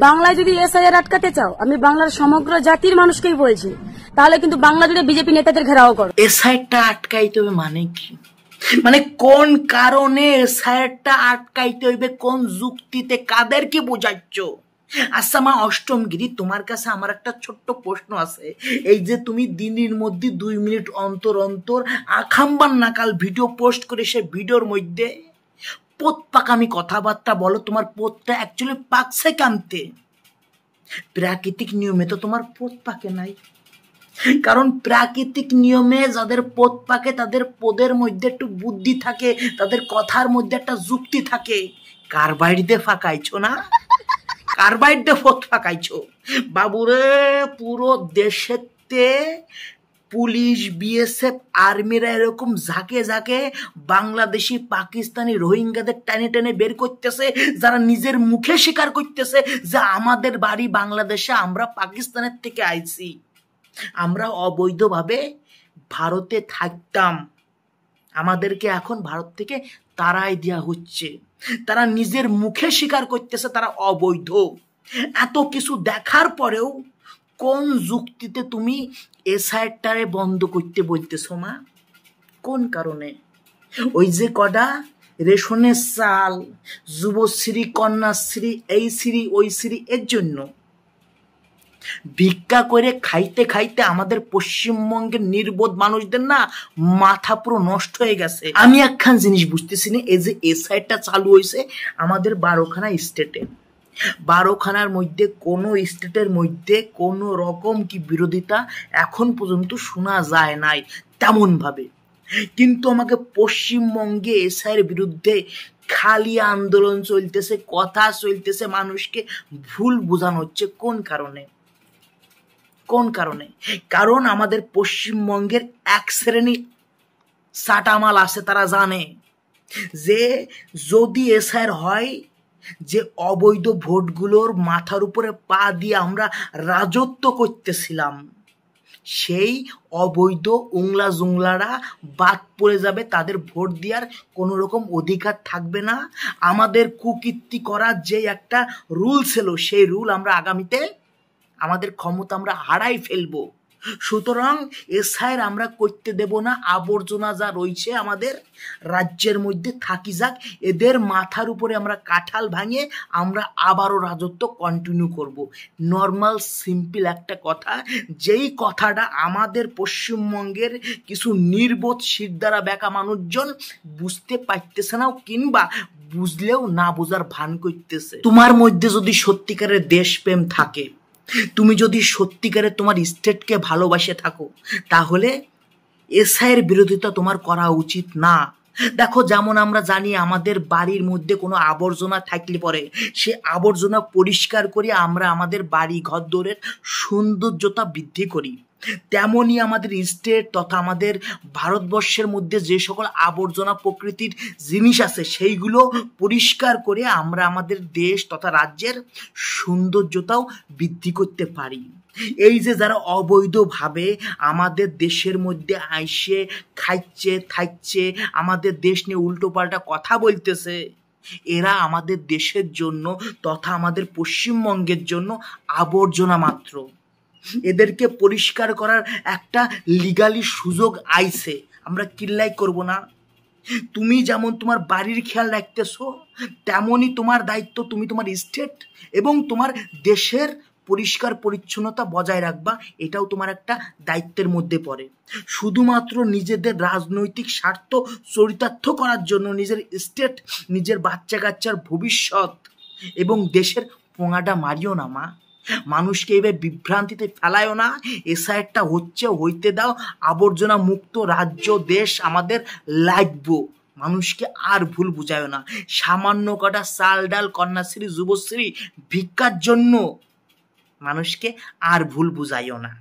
বাংলায় যদি এসআইআর আটকাতে চাও, আমি বাংলার সমগ্র জাতির মানুষকেই বলছি, তাহলে কিন্তু বাংলা জুড়ে বিজেপি নেতাদের ঘেরাও করো। এসআইআরটা আটকাইতে হবে মানে কি? মানে কোন কারণে এসআইআরটা আটকাইতে হইবে, কোন যুক্তিতে, কাদেরকে বোঝাচ্ছ? আচ্ছা মা অষ্টমগিরি, তোমার কাছে আমার একটা ছোট্ট প্রশ্ন আছে। এই যে তুমি দিনের মধ্যে 2 মিনিট অন্তর অন্তর আখাম্বার নাকাল ভিডিও পোস্ট করে, সে ভিডিওর মধ্যে পোত পাকামি কথাবার্তা বলো, তোমার পোতটা অ্যাকচুয়ালি পাকছে কামতে? প্রাকৃতিক নিয়মে তো তোমার পোত পাকে নাই। কারণ প্রাকৃতিক নিয়মে যাদের পোত পাকে তাদের পোদের মধ্যে একটু বুদ্ধি থাকে, তাদের কথার মধ্যে একটা যুক্তি থাকে। কার্বাইড দিয়ে ফাঁকাইছো না, কার্বাইড দিয়ে পোত ফাঁকাইছো বাবুরে। পুরো দেশেতে পুলিশ, বিএসএফ, আর্মিরা এরকম ঝাঁকে ঝাঁকে বাংলাদেশি, পাকিস্তানি, রোহিঙ্গাদের টেনে টেনে বের করতেছে, যারা নিজের মুখে স্বীকার করতেছে যে আমাদের বাড়ি বাংলাদেশে, আমরা পাকিস্তানের থেকে আইছি, আমরা অবৈধভাবে ভারতে থাকতাম, আমাদেরকে এখন ভারত থেকে তাড়াই দেওয়া হচ্ছে। তারা নিজের মুখে স্বীকার করতেছে তারা অবৈধ। এত কিছু দেখার পরেও কোন যুক্তিতে তুমি এসআইআরটারে বন্ধ করতে বলতেছো মা? কোন কারণে? ওই যে কটা রেশনের চাল, যুবশ্রী, কন্যাশ্রী, এই শ্রী ওই শ্রী, এর জন্য ভিক্ষা করে খাইতে খাইতে আমাদের পশ্চিমবঙ্গের নির্বোধ মানুষদের না মাথা পুরো নষ্ট হয়ে গেছে। আমি একখান জিনিস বুঝতেছি না, এই যে এসআইআরটা চালু হয়েছে আমাদের 12খানা স্টেটে, 12খানার মধ্যে কোনো স্টেটের মধ্যে কোনো রকম কি বিরোধিতা এখন পর্যন্ত শোনা যায় নাই তেমন ভাবে। কিন্তু আমাকে পশ্চিমবঙ্গে এসআইআর বিরুদ্ধে খালি আন্দোলন চলতেছে, কথা চলতেছে, মানুষকে ভুল বোঝানো হচ্ছে। কোন কারণে? কোন কারণে? কারণ আমাদের পশ্চিমবঙ্গের এক শ্রেণী সাটামাল আছে, তারা জানে যে যদি এসআইআর হয়, যে অবৈধ ভোটগুলোর মাথার উপরে পা দিয়ে আমরা রাজত্ব করতেছিলাম, সেই অবৈধ উংলা জুংলারা বাদ পড়ে যাবে, তাদের ভোট দেওয়ার কোনো রকম অধিকার থাকবে না। আমাদের কুকীর্তি করার যে একটা রুল ছিল, সেই রুল আমরা আগামীতে আমাদের ক্ষমতা আমরা হারাই ফেলবো। সুতরাং এসআইআর আমরা করতে দেব না। আবর্জনা যা রয়েছে আমাদের রাজ্যের মধ্যে থাকি যাক, এদের মাথার উপরে আমরা কাঁঠাল ভাঙে আমরা আবারও রাজত্ব কন্টিনিউ করব। নর্মাল সিম্পল একটা কথা, যেই কথাটা আমাদের পশ্চিমবঙ্গের কিছু নির্বোধ শিরদাঁড়া বেকা মানুষজন বুঝতে পারতেছে না, কিংবা বুঝলেও না বোঝার ভান করতেছে। তোমার মধ্যে যদি সত্যিকারের দেশপ্রেম থাকে, তুমি যদি সত্যিকারে তোমার স্টেটকে ভালোবাসে থাকো, তাহলে এসআইয়ের বিরোধিতা তোমার করা উচিত না। দেখো, যেমন আমরা জানি আমাদের বাড়ির মধ্যে কোনো আবর্জনা থাকলে পরে সে আবর্জনা পরিষ্কার করে আমরা আমাদের বাড়ি ঘর দোরের সৌন্দর্যতা বৃদ্ধি করি, তেমনই আমাদের স্টেট তথা আমাদের ভারতবর্ষের মধ্যে যে সকল আবর্জনা প্রকৃতির জিনিস আছে সেইগুলো পরিষ্কার করে আমরা আমাদের দেশ তথা রাজ্যের সৌন্দর্যতাও বৃদ্ধি করতে পারি। এই যে যারা অবৈধভাবে আমাদের দেশের মধ্যে আইসে খাইছে থাকছে, আমাদের দেশ নিয়ে উল্টোপাল্টা কথা বলতেছে, এরা আমাদের দেশের জন্য তথা আমাদের পশ্চিমবঙ্গের জন্য আবর্জনা মাত্র। এদেরকে পরিষ্কার করার একটা লিগালি সুযোগ আইছে, আমরা কিল্লাই করব না? তুমি যেমন তোমার বাড়ির খেয়াল রাখতেছো, তেমনই তোমার দায়িত্ব তুমি তোমার স্টেট এবং তোমার দেশের পরিষ্কার পরিচ্ছন্নতা বজায় রাখবা, এটাও তোমার একটা দায়িত্বের মধ্যে পড়ে। শুধুমাত্র নিজেদের রাজনৈতিক স্বার্থ চরিতার্থ করার জন্য নিজের স্টেট, নিজের বাচ্চা কাচ্চার ভবিষ্যৎ এবং দেশের পোঙাটা মারিও না মা। মানুষকে এবার বিভ্রান্তিতে ফেলায়ও না। এসআইআরটা হচ্ছে, হইতে দাও, আবর্জনা মুক্ত রাজ্য দেশ আমাদের লাগবো। মানুষকে আর ভুল বুঝায় না। সামান্য কটা চাল ডাল, কন্যাশ্রী, যুবশ্রী ভিক্ষার জন্য মানুষকে আর ভুল বুঝাইও না।